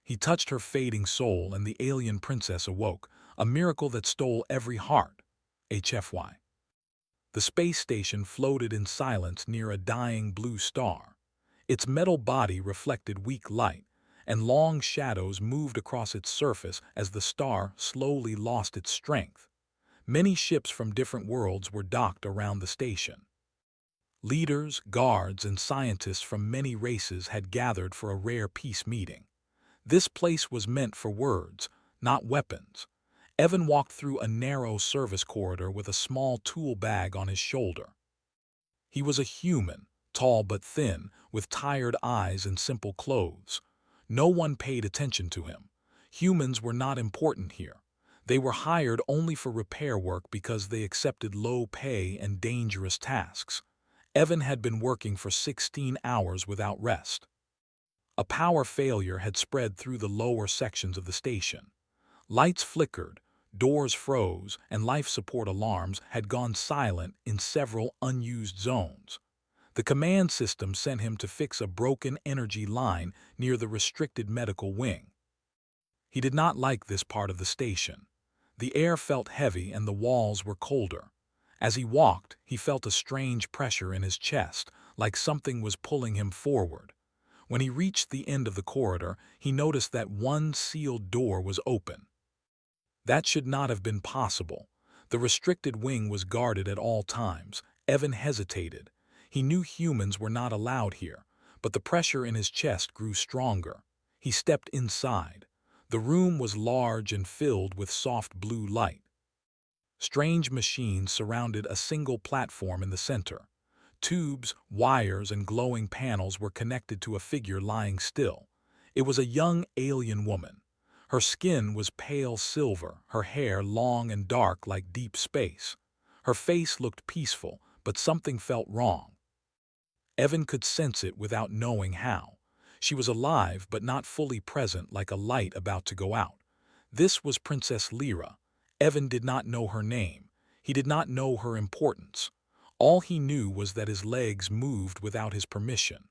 He touched her fading soul and the alien princess awoke, a miracle that stole every heart. HFY. The space station floated in silence near a dying blue star. Its metal body reflected weak light, and long shadows moved across its surface as the star slowly lost its strength. Many ships from different worlds were docked around the station. Leaders, guards, and scientists from many races had gathered for a rare peace meeting. This place was meant for words, not weapons. Evan walked through a narrow service corridor with a small tool bag on his shoulder. He was a human, tall but thin, with tired eyes and simple clothes. No one paid attention to him. Humans were not important here. They were hired only for repair work because they accepted low pay and dangerous tasks. Evan had been working for 16 hours without rest. A power failure had spread through the lower sections of the station. Lights flickered, doors froze, and life support alarms had gone silent in several unused zones. The command system sent him to fix a broken energy line near the restricted medical wing. He did not like this part of the station. The air felt heavy and the walls were colder. As he walked, he felt a strange pressure in his chest, like something was pulling him forward. When he reached the end of the corridor, he noticed that one sealed door was open. That should not have been possible. The restricted wing was guarded at all times. Evan hesitated. He knew humans were not allowed here, but the pressure in his chest grew stronger. He stepped inside. The room was large and filled with soft blue light. Strange machines surrounded a single platform in the center. Tubes, wires, and glowing panels were connected to a figure lying still. It was a young alien woman. Her skin was pale silver, her hair long and dark like deep space. Her face looked peaceful, but something felt wrong. Evan could sense it without knowing how. She was alive but not fully present, like a light about to go out. This was Princess Lyra. Evan did not know her name. He did not know her importance. All he knew was that his legs moved without his permission.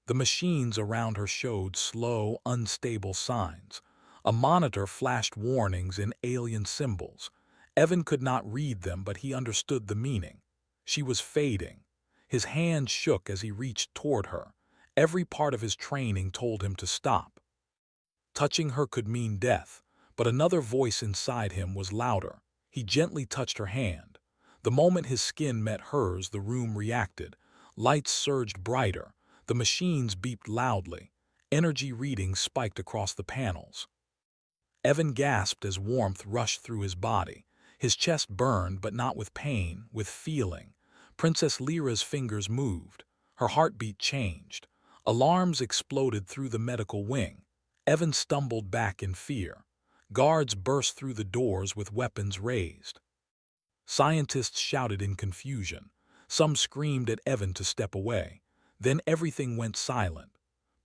The machines around her showed slow, unstable signs. A monitor flashed warnings in alien symbols. Evan could not read them, but he understood the meaning. She was fading. His hand shook as he reached toward her. Every part of his training told him to stop. Touching her could mean death, but another voice inside him was louder. He gently touched her hand. The moment his skin met hers, the room reacted. Lights surged brighter. The machines beeped loudly. Energy readings spiked across the panels. Evan gasped as warmth rushed through his body. His chest burned, but not with pain, with feeling. Princess Lyra's fingers moved. Her heartbeat changed. Alarms exploded through the medical wing. Evan stumbled back in fear. Guards burst through the doors with weapons raised. Scientists shouted in confusion. Some screamed at Evan to step away. Then everything went silent.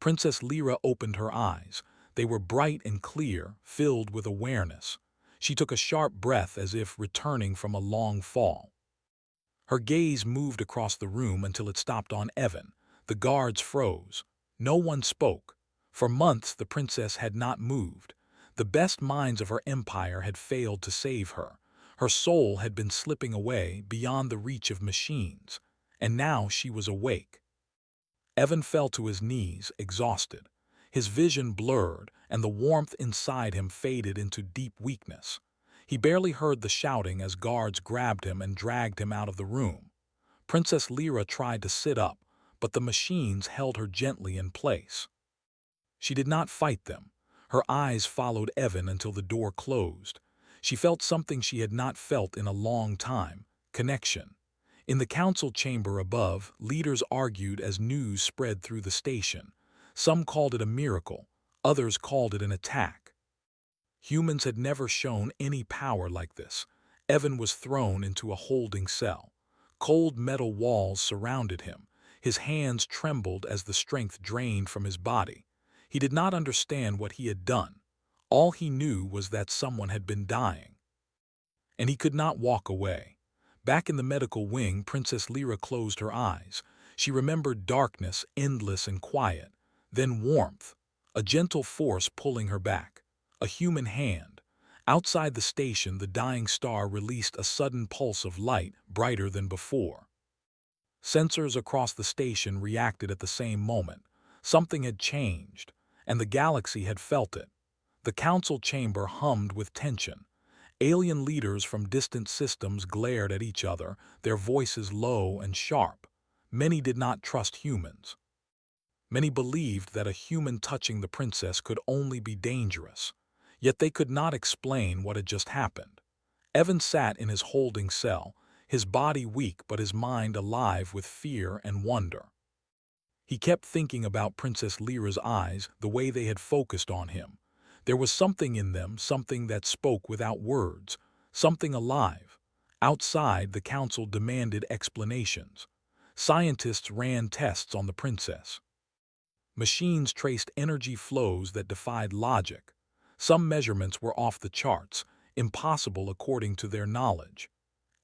Princess Lyra opened her eyes. They were bright and clear, filled with awareness. She took a sharp breath as if returning from a long fall. Her gaze moved across the room until it stopped on Evan. The guards froze. No one spoke. For months the princess had not moved. The best minds of her empire had failed to save her. Her soul had been slipping away beyond the reach of machines, and now she was awake. Evan fell to his knees, exhausted. His vision blurred, and the warmth inside him faded into deep weakness. He barely heard the shouting as guards grabbed him and dragged him out of the room. Princess Lyra tried to sit up, but the machines held her gently in place. She did not fight them. Her eyes followed Evan until the door closed. She felt something she had not felt in a long time: connection. In the council chamber above, leaders argued as news spread through the station. Some called it a miracle, others called it an attack. Humans had never shown any power like this. Evan was thrown into a holding cell. Cold metal walls surrounded him. His hands trembled as the strength drained from his body. He did not understand what he had done. All he knew was that someone had been dying. And he could not walk away. Back in the medical wing, Princess Lyra closed her eyes. She remembered darkness, endless and quiet. Then warmth. a gentle force pulling her back, a human hand. Outside the station, the dying star released a sudden pulse of light, brighter than before. Sensors across the station reacted at the same moment. Something had changed, and the galaxy had felt it. The council chamber hummed with tension. Alien leaders from distant systems glared at each other, their voices low and sharp. Many did not trust humans. Many believed that a human touching the princess could only be dangerous. Yet they could not explain what had just happened. Evan sat in his holding cell, his body weak but his mind alive with fear and wonder. He kept thinking about Princess Lyra's eyes, the way they had focused on him. There was something in them, something that spoke without words, something alive. Outside, the council demanded explanations. Scientists ran tests on the princess. Machines traced energy flows that defied logic. Some measurements were off the charts, impossible according to their knowledge.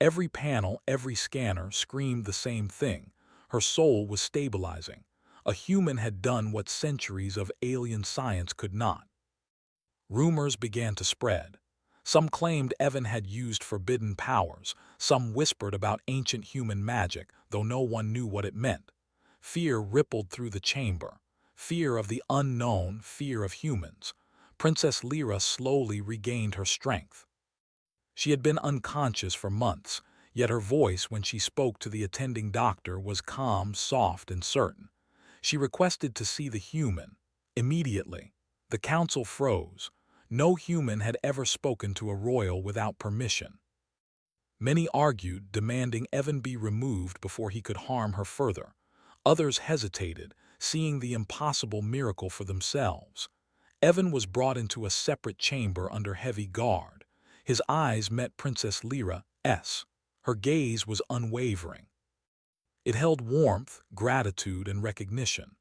Every panel, every scanner screamed the same thing. Her soul was stabilizing. A human had done what centuries of alien science could not. Rumors began to spread. Some claimed Evan had used forbidden powers. Some whispered about ancient human magic, though no one knew what it meant. Fear rippled through the chamber. Fear of the unknown, fear of humans. Princess Lyra slowly regained her strength. She had been unconscious for months, yet her voice when she spoke to the attending doctor was calm, soft, and certain. She requested to see the human. Immediately, the council froze. No human had ever spoken to a royal without permission. Many argued, demanding Evan be removed before he could harm her further. Others hesitated, seeing the impossible miracle for themselves. Evan was brought into a separate chamber under heavy guard. His eyes met Princess Lyra's. Her gaze was unwavering. It held warmth, gratitude, and recognition.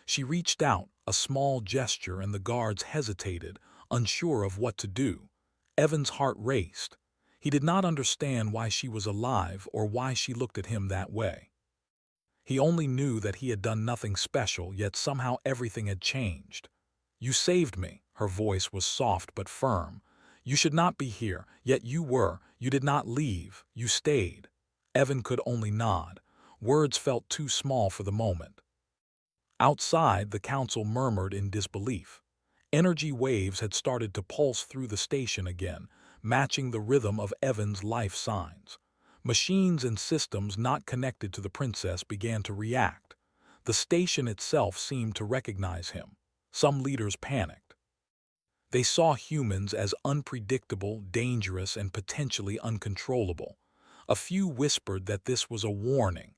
She reached out, a small gesture, and the guards hesitated, unsure of what to do. Evan's heart raced. He did not understand why she was alive or why she looked at him that way. He only knew that he had done nothing special, yet somehow everything had changed. "You saved me," her voice was soft but firm. "You should not be here, yet you were. You did not leave, you stayed." Evan could only nod. Words felt too small for the moment. Outside, the council murmured in disbelief. Energy waves had started to pulse through the station again, matching the rhythm of Evan's life signs. Machines and systems not connected to the princess began to react. The station itself seemed to recognize him. Some leaders panicked. They saw humans as unpredictable, dangerous, and potentially uncontrollable. A few whispered that this was a warning,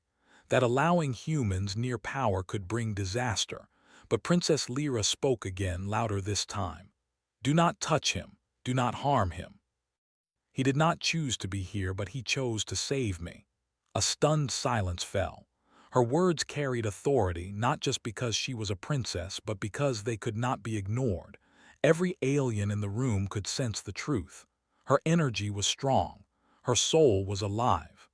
that allowing humans near power could bring disaster. But Princess Lyra spoke again, louder this time. "Do not touch him. Do not harm him. He did not choose to be here, but he chose to save me." A stunned silence fell. Her words carried authority, not just because she was a princess, but because they could not be ignored. Every alien in the room could sense the truth. Her energy was strong. Her soul was alive.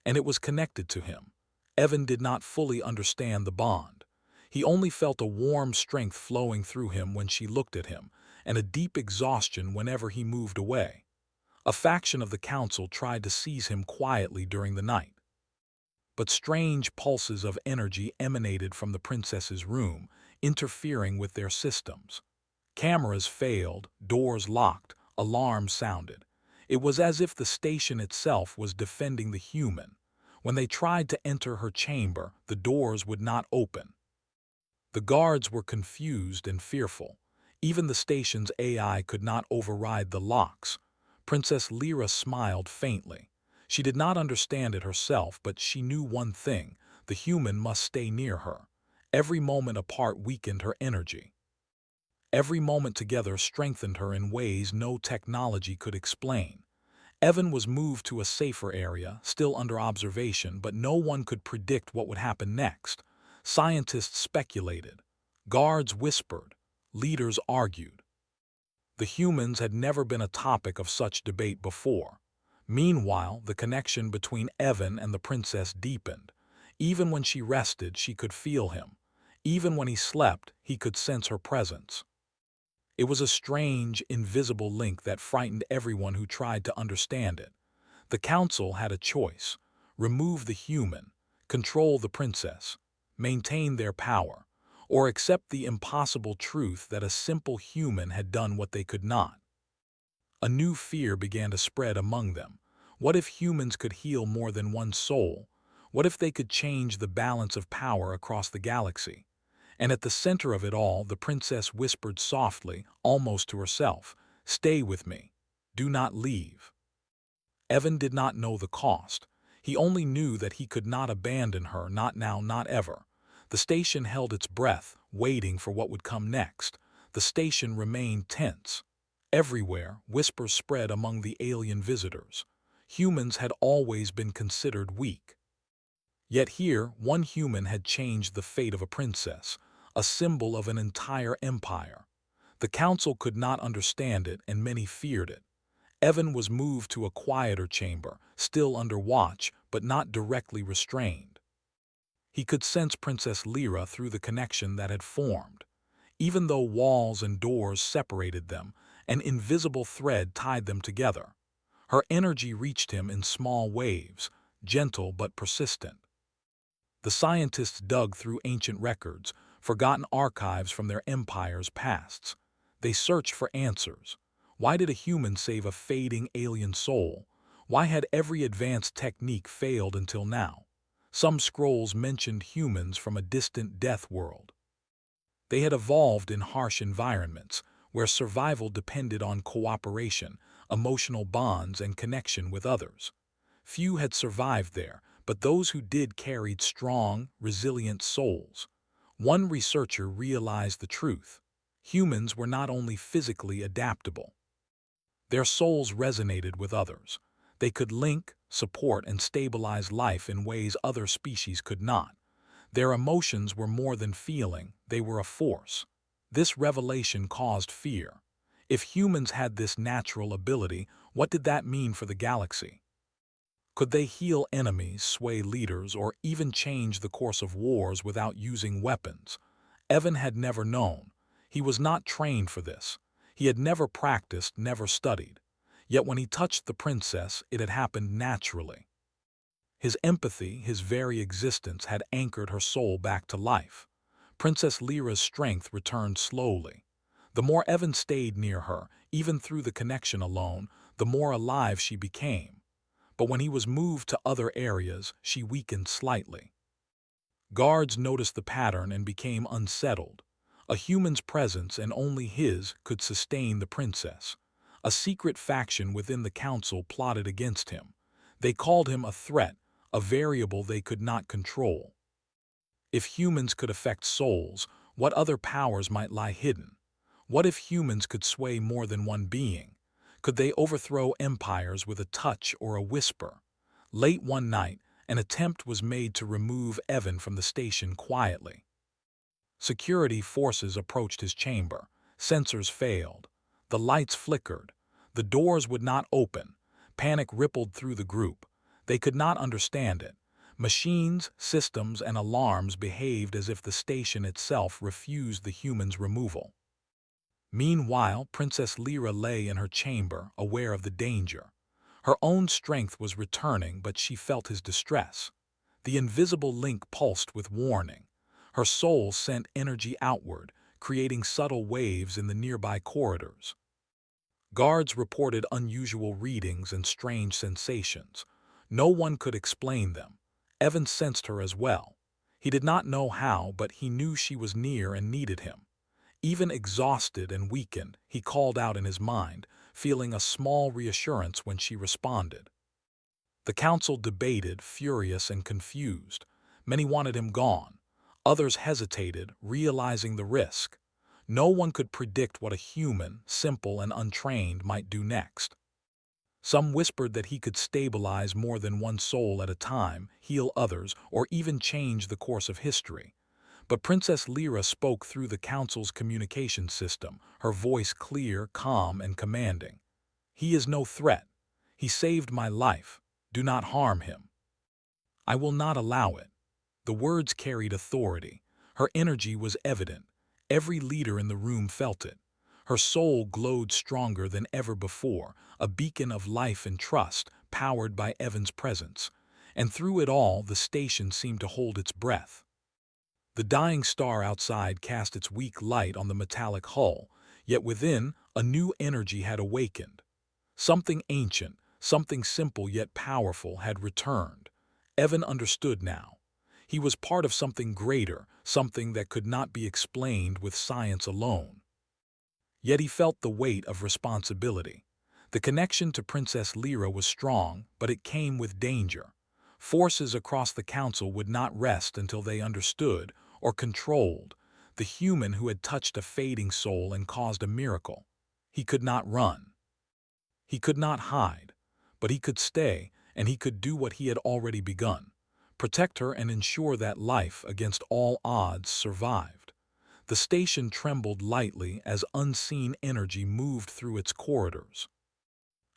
And it was connected to him. Evan did not fully understand the bond. He only felt a warm strength flowing through him when she looked at him, and a deep exhaustion whenever he moved away. A faction of the council tried to seize him quietly during the night. But strange pulses of energy emanated from the princess's room, interfering with their systems. Cameras failed, doors locked, alarms sounded. It was as if the station itself was defending the human. When they tried to enter her chamber, the doors would not open. The guards were confused and fearful. Even the station's AI could not override the locks. Princess Lyra smiled faintly. She did not understand it herself, but she knew one thing: the human must stay near her. Every moment apart weakened her energy. Every moment together strengthened her in ways no technology could explain. Evan was moved to a safer area, still under observation, but no one could predict what would happen next. Scientists speculated. Guards whispered. Leaders argued. The humans had never been a topic of such debate before. Meanwhile, the connection between Evan and the princess deepened. Even when she rested, she could feel him. Even when he slept, he could sense her presence. It was a strange, invisible link that frightened everyone who tried to understand it. The council had a choice: remove the human, control the princess, maintain their power, or accept the impossible truth that a simple human had done what they could not. A new fear began to spread among them. What if humans could heal more than one soul? What if they could change the balance of power across the galaxy? And at the center of it all, the princess whispered softly, almost to herself, "Stay with me. Do not leave." Evan did not know the cost. He only knew that he could not abandon her, not now, not ever. The station held its breath, waiting for what would come next. The station remained tense. Everywhere, whispers spread among the alien visitors. Humans had always been considered weak. Yet here, one human had changed the fate of a princess, a symbol of an entire empire. The council could not understand it, and many feared it. Evan was moved to a quieter chamber, still under watch, but not directly restrained. He could sense Princess Lyra through the connection that had formed. Even though walls and doors separated them, an invisible thread tied them together. Her energy reached him in small waves, gentle but persistent. The scientists dug through ancient records, forgotten archives from their empire's pasts. They searched for answers. Why did a human save a fading alien soul? Why had every advanced technique failed until now? Some scrolls mentioned humans from a distant death world. They had evolved in harsh environments, where survival depended on cooperation, emotional bonds, and connection with others. Few had survived there, but those who did carried strong, resilient souls. One researcher realized the truth. Humans were not only physically adaptable. Their souls resonated with others. They could link, support, and stabilize life in ways other species could not. Their emotions were more than feeling, they were a force. This revelation caused fear. If humans had this natural ability, what did that mean for the galaxy? Could they heal enemies, sway leaders, or even change the course of wars without using weapons? Evan had never known. He was not trained for this. He had never practiced, never studied. Yet when he touched the princess, it had happened naturally. His empathy, his very existence, had anchored her soul back to life. Princess Lyra's strength returned slowly. The more Evan stayed near her, even through the connection alone, the more alive she became. But when he was moved to other areas, she weakened slightly. Guards noticed the pattern and became unsettled. A human's presence, and only his, could sustain the princess. A secret faction within the council plotted against him. They called him a threat, a variable they could not control. If humans could affect souls, what other powers might lie hidden? What if humans could sway more than one being? Could they overthrow empires with a touch or a whisper? Late one night, an attempt was made to remove Evan from the station quietly. Security forces approached his chamber. Sensors failed. The lights flickered. The doors would not open. Panic rippled through the group. They could not understand it. Machines, systems, and alarms behaved as if the station itself refused the human's removal. Meanwhile, Princess Lyra lay in her chamber, aware of the danger. Her own strength was returning, but she felt his distress. The invisible link pulsed with warning. Her soul sent energy outward, creating subtle waves in the nearby corridors. Guards reported unusual readings and strange sensations. No one could explain them. Evan sensed her as well. He did not know how, but he knew she was near and needed him. Even exhausted and weakened, he called out in his mind, feeling a small reassurance when she responded. The council debated, furious and confused. Many wanted him gone. Others hesitated, realizing the risk. No one could predict what a human, simple and untrained, might do next. Some whispered that he could stabilize more than one soul at a time, heal others, or even change the course of history. But Princess Lyra spoke through the council's communication system, her voice clear, calm, and commanding. "He is no threat. He saved my life. Do not harm him." "I will not allow it." The words carried authority. Her energy was evident. Every leader in the room felt it. Her soul glowed stronger than ever before, a beacon of life and trust, powered by Evan's presence. And through it all, the station seemed to hold its breath. The dying star outside cast its weak light on the metallic hull, yet within, a new energy had awakened. Something ancient, something simple yet powerful had returned. Evan understood now. He was part of something greater, something that could not be explained with science alone. Yet he felt the weight of responsibility. The connection to Princess Lyra was strong, but it came with danger. Forces across the council would not rest until they understood, or controlled, the human who had touched a fading soul and caused a miracle. He could not run. He could not hide. But he could stay, and he could do what he had already begun. Protect her and ensure that life, against all odds, survived. The station trembled lightly as unseen energy moved through its corridors.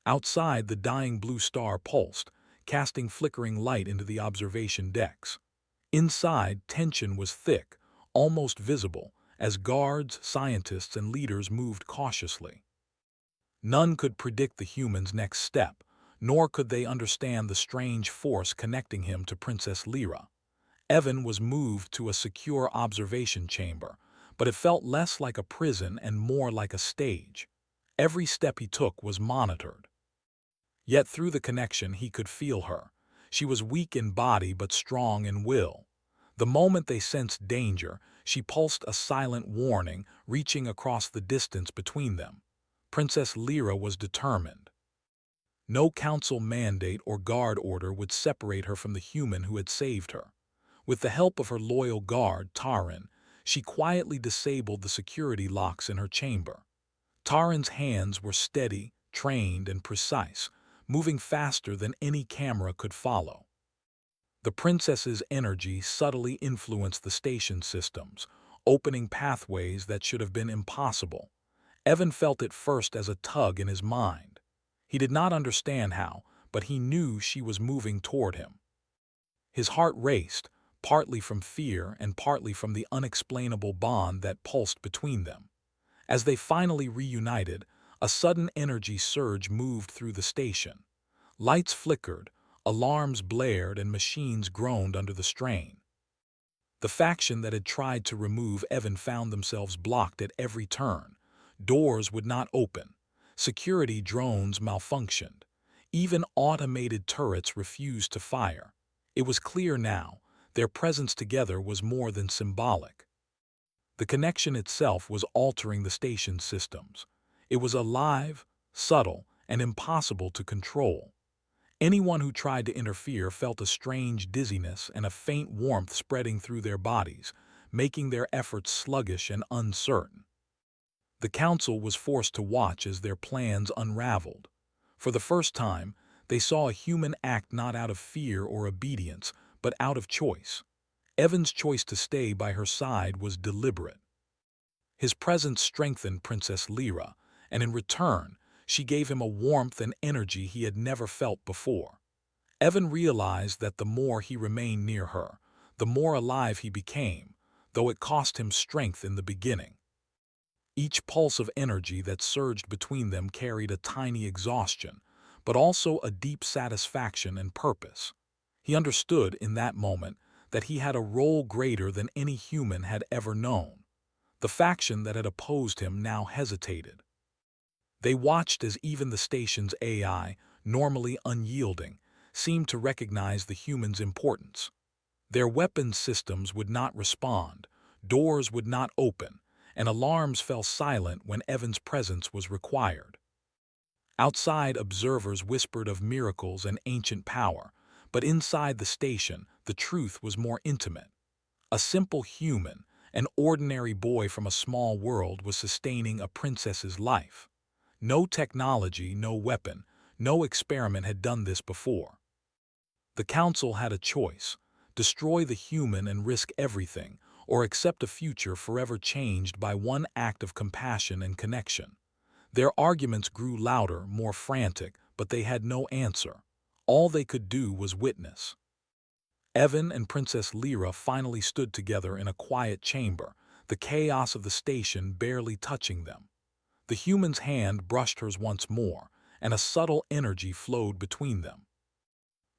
Outside, the dying blue star pulsed, casting flickering light into the observation decks. Inside, tension was thick, almost visible, as guards, scientists, and leaders moved cautiously. None could predict the human's next step, nor could they understand the strange force connecting him to Princess Lyra. Evan was moved to a secure observation chamber, but it felt less like a prison and more like a stage. Every step he took was monitored. Yet through the connection he could feel her. She was weak in body but strong in will. The moment they sensed danger, she pulsed a silent warning, reaching across the distance between them. Princess Lyra was determined. No council mandate or guard order would separate her from the human who had saved her. With the help of her loyal guard, Taran, she quietly disabled the security locks in her chamber. Taran's hands were steady, trained, and precise, moving faster than any camera could follow. The princess's energy subtly influenced the station systems, opening pathways that should have been impossible. Evan felt it first as a tug in his mind. He did not understand how, but he knew she was moving toward him. His heart raced, partly from fear and partly from the unexplainable bond that pulsed between them. As they finally reunited, a sudden energy surge moved through the station. Lights flickered, alarms blared, and machines groaned under the strain. The faction that had tried to remove Evan found themselves blocked at every turn. Doors would not open. Security drones malfunctioned. Even automated turrets refused to fire. It was clear now, their presence together was more than symbolic. The connection itself was altering the station's systems. It was alive, subtle, and impossible to control. Anyone who tried to interfere felt a strange dizziness and a faint warmth spreading through their bodies, making their efforts sluggish and uncertain. The council was forced to watch as their plans unraveled. For the first time, they saw a human act not out of fear or obedience, but out of choice. Evan's choice to stay by her side was deliberate. His presence strengthened Princess Lyra, and in return, she gave him a warmth and energy he had never felt before. Evan realized that the more he remained near her, the more alive he became, though it cost him strength in the beginning. Each pulse of energy that surged between them carried a tiny exhaustion, but also a deep satisfaction and purpose. He understood in that moment that he had a role greater than any human had ever known. The faction that had opposed him now hesitated. They watched as even the station's AI, normally unyielding, seemed to recognize the human's importance. Their weapons systems would not respond, doors would not open, and alarms fell silent when Evan's presence was required. Outside, observers whispered of miracles and ancient power, but inside the station, the truth was more intimate. A simple human, an ordinary boy from a small world, was sustaining a princess's life. No technology, no weapon, no experiment had done this before. The council had a choice: destroy the human and risk everything, or accept a future forever changed by one act of compassion and connection. Their arguments grew louder, more frantic, but they had no answer. All they could do was witness. Evan and Princess Lyra finally stood together in a quiet chamber, the chaos of the station barely touching them. The human's hand brushed hers once more, and a subtle energy flowed between them.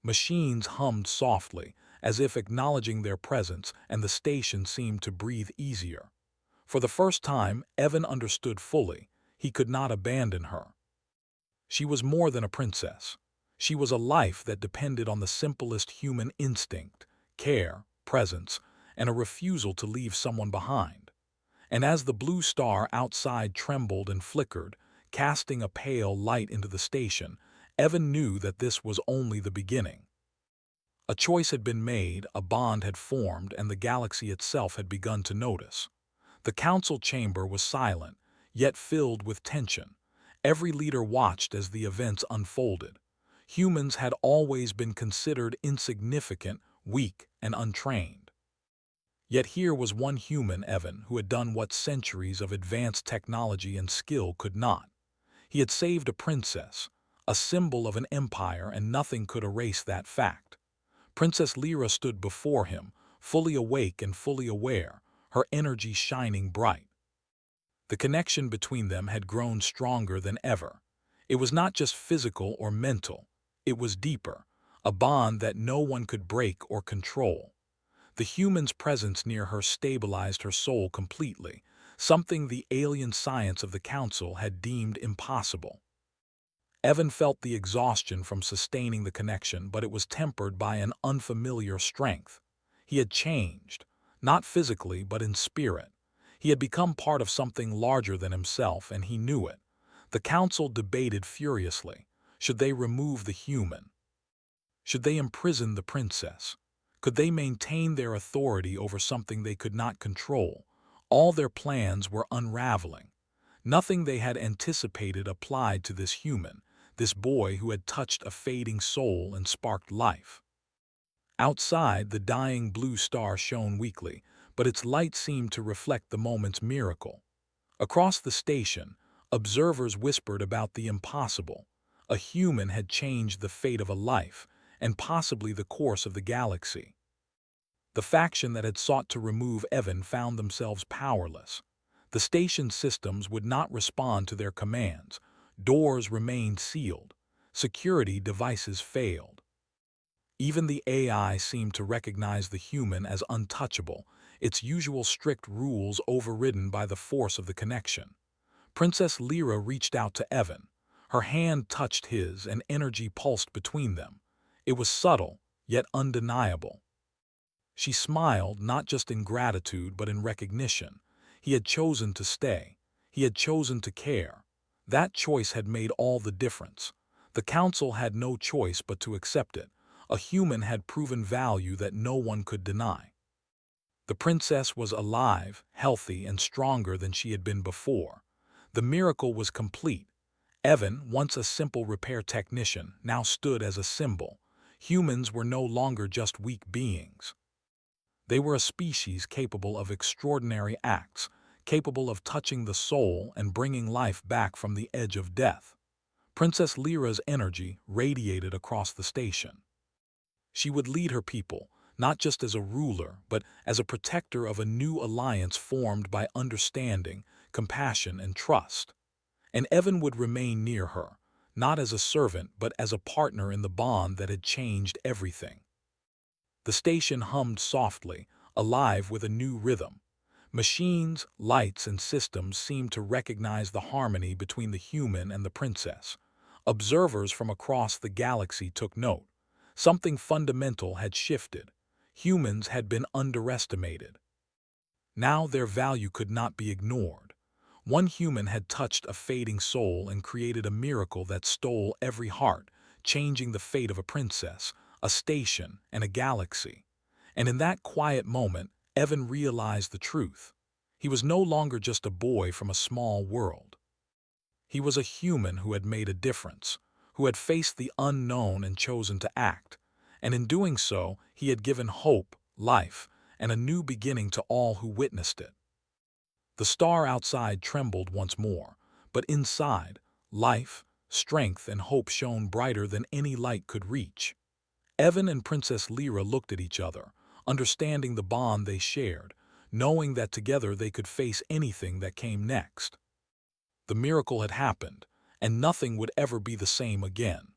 Machines hummed softly, as if acknowledging their presence, and the station seemed to breathe easier. For the first time, Evan understood fully. He could not abandon her. She was more than a princess. She was a life that depended on the simplest human instinct, care, presence, and a refusal to leave someone behind. And as the blue star outside trembled and flickered, casting a pale light into the station, Evan knew that this was only the beginning. A choice had been made, a bond had formed, and the galaxy itself had begun to notice. The council chamber was silent, yet filled with tension. Every leader watched as the events unfolded. Humans had always been considered insignificant, weak, and untrained. Yet here was one human, Evan, who had done what centuries of advanced technology and skill could not. He had saved a princess, a symbol of an empire, and nothing could erase that fact. Princess Lyra stood before him, fully awake and fully aware, her energy shining bright. The connection between them had grown stronger than ever. It was not just physical or mental, it was deeper, a bond that no one could break or control. The human's presence near her stabilized her soul completely, something the alien science of the council had deemed impossible. Evan felt the exhaustion from sustaining the connection, but it was tempered by an unfamiliar strength. He had changed, not physically but in spirit. He had become part of something larger than himself, and he knew it. The council debated furiously. Should they remove the human? Should they imprison the princess? Could they maintain their authority over something they could not control? All their plans were unraveling. Nothing they had anticipated applied to this human, this boy who had touched a fading soul and sparked life. Outside, the dying blue star shone weakly, but its light seemed to reflect the moment's miracle. Across the station, observers whispered about the impossible. A human had changed the fate of a life, and possibly the course of the galaxy. The faction that had sought to remove Evan found themselves powerless. The station systems would not respond to their commands. Doors remained sealed. Security devices failed. Even the AI seemed to recognize the human as untouchable, its usual strict rules overridden by the force of the connection. Princess Lyra reached out to Evan. Her hand touched his, and energy pulsed between them. It was subtle, yet undeniable. She smiled, not just in gratitude but in recognition. He had chosen to stay. He had chosen to care. That choice had made all the difference. The council had no choice but to accept it. A human had proven value that no one could deny. The princess was alive, healthy, and stronger than she had been before. The miracle was complete. Evan, once a simple repair technician, now stood as a symbol. Humans were no longer just weak beings. They were a species capable of extraordinary acts, capable of touching the soul and bringing life back from the edge of death. Princess Lyra's energy radiated across the station. She would lead her people, not just as a ruler, but as a protector of a new alliance formed by understanding, compassion, and trust. And Evan would remain near her, not as a servant, but as a partner in the bond that had changed everything. The station hummed softly, alive with a new rhythm. Machines, lights, and systems seemed to recognize the harmony between the human and the princess. Observers from across the galaxy took note. Something fundamental had shifted. Humans had been underestimated. Now their value could not be ignored. One human had touched a fading soul and created a miracle that stole every heart, changing the fate of a princess, a station, and a galaxy. And in that quiet moment, Evan realized the truth. He was no longer just a boy from a small world. He was a human who had made a difference, who had faced the unknown and chosen to act. And in doing so, he had given hope, life, and a new beginning to all who witnessed it. The star outside trembled once more, but inside, life, strength, and hope shone brighter than any light could reach. Evan and Princess Lyra looked at each other, understanding the bond they shared, knowing that together they could face anything that came next. The miracle had happened, and nothing would ever be the same again.